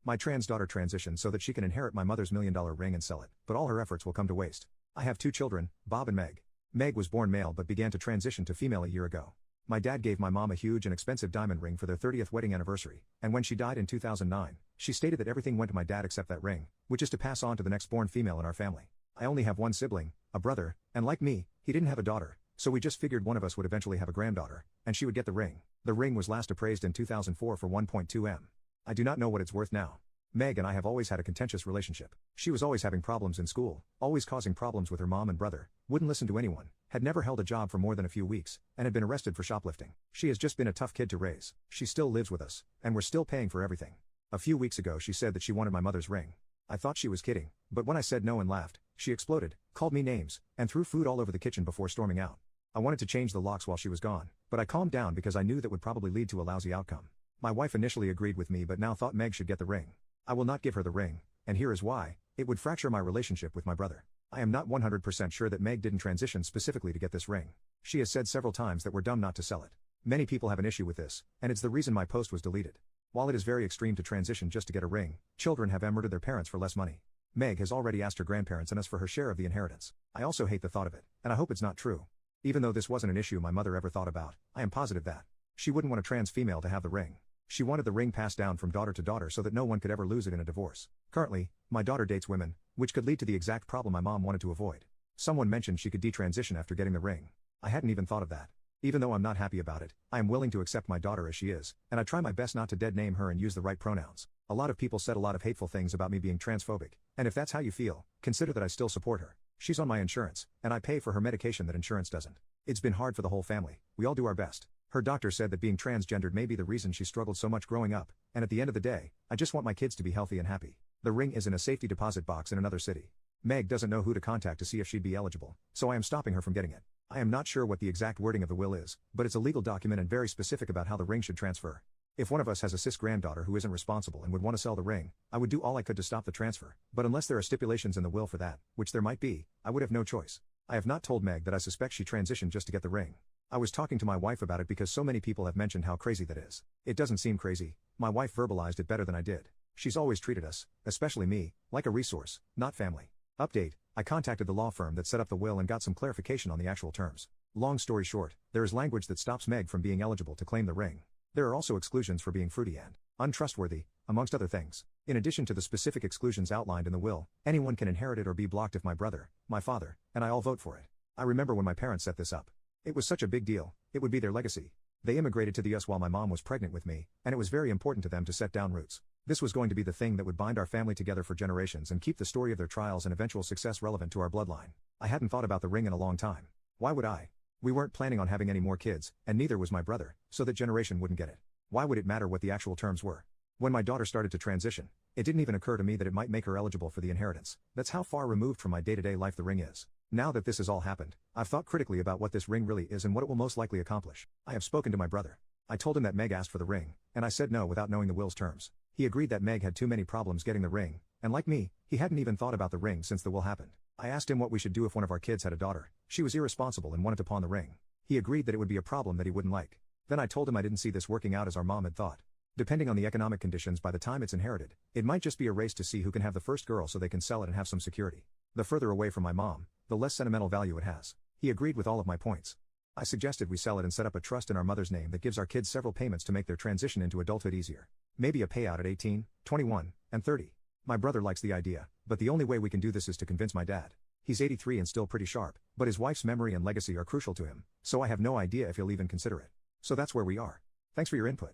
My trans daughter transitioned so that she can inherit my mother's $1 million ring and sell it, but all her efforts will come to waste. I have two children, Bob and Meg. Meg was born male but began to transition to female a year ago. My dad gave my mom a huge and expensive diamond ring for their 30th wedding anniversary, and when she died in 2009, she stated that everything went to my dad except that ring, which is to pass on to the next born female in our family. I only have one sibling, a brother, and like me, he didn't have a daughter, so we just figured one of us would eventually have a granddaughter, and she would get the ring. The ring was last appraised in 2004 for 1.2 M. I do not know what it's worth now. Meg and I have always had a contentious relationship. She was always having problems in school, always causing problems with her mom and brother, wouldn't listen to anyone, had never held a job for more than a few weeks, and had been arrested for shoplifting. She has just been a tough kid to raise. She still lives with us, and we're still paying for everything. A few weeks ago she said that she wanted my mother's ring. I thought she was kidding, but when I said no and laughed, she exploded, called me names, and threw food all over the kitchen before storming out. I wanted to change the locks while she was gone, but I calmed down because I knew that would probably lead to a lousy outcome. My wife initially agreed with me but now thought Meg should get the ring. I will not give her the ring, and here is why: it would fracture my relationship with my brother. I am not 100% sure that Meg didn't transition specifically to get this ring. She has said several times that we're dumb not to sell it. Many people have an issue with this, and it's the reason my post was deleted. While it is very extreme to transition just to get a ring, children have murdered their parents for less money. Meg has already asked her grandparents and us for her share of the inheritance. I also hate the thought of it, and I hope it's not true. Even though this wasn't an issue my mother ever thought about, I am positive that she wouldn't want a trans female to have the ring. She wanted the ring passed down from daughter to daughter so that no one could ever lose it in a divorce. Currently, my daughter dates women, which could lead to the exact problem my mom wanted to avoid. Someone mentioned she could detransition after getting the ring. I hadn't even thought of that. Even though I'm not happy about it, I am willing to accept my daughter as she is, and I try my best not to dead name her and use the right pronouns. A lot of people said a lot of hateful things about me being transphobic, and if that's how you feel, consider that I still support her. She's on my insurance, and I pay for her medication that insurance doesn't. It's been hard for the whole family. We all do our best. Her doctor said that being transgendered may be the reason she struggled so much growing up, and at the end of the day, I just want my kids to be healthy and happy. The ring is in a safety deposit box in another city. Meg doesn't know who to contact to see if she'd be eligible, so I am stopping her from getting it. I am not sure what the exact wording of the will is, but it's a legal document and very specific about how the ring should transfer. If one of us has a cis granddaughter who isn't responsible and would want to sell the ring, I would do all I could to stop the transfer, but unless there are stipulations in the will for that, which there might be, I would have no choice. I have not told Meg that I suspect she transitioned just to get the ring. I was talking to my wife about it because so many people have mentioned how crazy that is. It doesn't seem crazy. My wife verbalized it better than I did. She's always treated us, especially me, like a resource, not family. Update: I contacted the law firm that set up the will and got some clarification on the actual terms. Long story short, there is language that stops Meg from being eligible to claim the ring. There are also exclusions for being fruity and untrustworthy, amongst other things. In addition to the specific exclusions outlined in the will, anyone can inherit it or be blocked if my brother, my father, and I all vote for it. I remember when my parents set this up. It was such a big deal. It would be their legacy. They immigrated to the US while my mom was pregnant with me, and it was very important to them to set down roots. This was going to be the thing that would bind our family together for generations and keep the story of their trials and eventual success relevant to our bloodline. I hadn't thought about the ring in a long time. Why would I? We weren't planning on having any more kids, and neither was my brother, so that generation wouldn't get it. Why would it matter what the actual terms were? When my daughter started to transition, it didn't even occur to me that it might make her eligible for the inheritance. That's how far removed from my day-to-day life the ring is. Now that this has all happened, I've thought critically about what this ring really is and what it will most likely accomplish. I have spoken to my brother. I told him that Meg asked for the ring, and I said no without knowing the will's terms. He agreed that Meg had too many problems getting the ring, and like me, he hadn't even thought about the ring since the will happened. I asked him what we should do if one of our kids had a daughter. She was irresponsible and wanted to pawn the ring. He agreed that it would be a problem that he wouldn't like. Then I told him I didn't see this working out as our mom had thought. Depending on the economic conditions by the time it's inherited, it might just be a race to see who can have the first girl so they can sell it and have some security. The further away from my mom, the less sentimental value it has. He agreed with all of my points. I suggested we sell it and set up a trust in our mother's name that gives our kids several payments to make their transition into adulthood easier. Maybe a payout at 18, 21, and 30. My brother likes the idea, but the only way we can do this is to convince my dad. He's 83 and still pretty sharp, but his wife's memory and legacy are crucial to him, so I have no idea if he'll even consider it. So that's where we are. Thanks for your input.